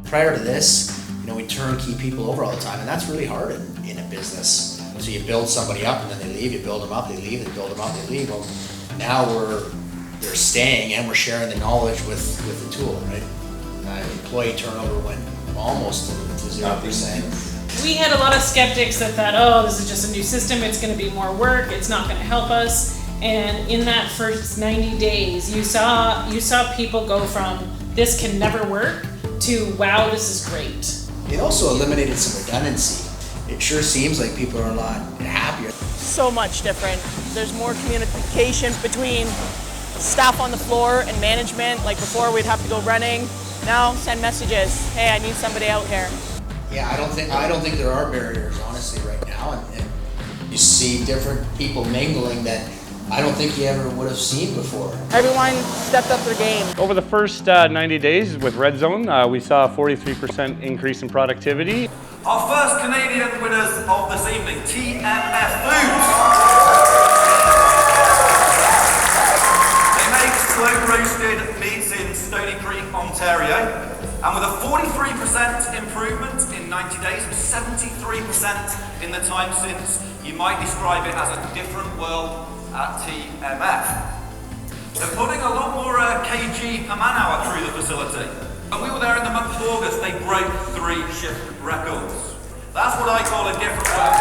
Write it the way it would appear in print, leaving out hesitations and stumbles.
Prior to this, we turnkey people over all the time, and that's really hard in a business. So you build somebody up and then they leave, you build them up, they leave, they build them up, they leave. Well, now they're staying and we're sharing the knowledge with the tool, right? Employee turnover went almost to 0%. We had a lot of skeptics that thought, oh, this is just a new system, it's going to be more work, it's not going to help us. And in that first 90 days, you saw people go from this can never work to wow, this is great. It also eliminated some redundancy. It sure seems like people are a lot happier. So much different. There's more communication between staff on the floor and management. Like before, we'd have to go running. Now, send messages. Hey, I need somebody out here. Yeah, I don't think there are barriers, honestly, right now. And you see different people mingling that I don't think you ever would have seen before. Everyone stepped up their game. Over the first 90 days with Redzone, we saw a 43% increase in productivity. Our first Canadian winners of this evening, TMF Foods. They make slow-roasted meats in Stony Creek, Ontario. And with a 43% improvement in 90 days and 73% in the time since, you might describe it as a different world at TMF. They're putting a lot more kg per man hour through the facility. When we were there in the month of August, they broke 3 shift records. That's what I call a different world.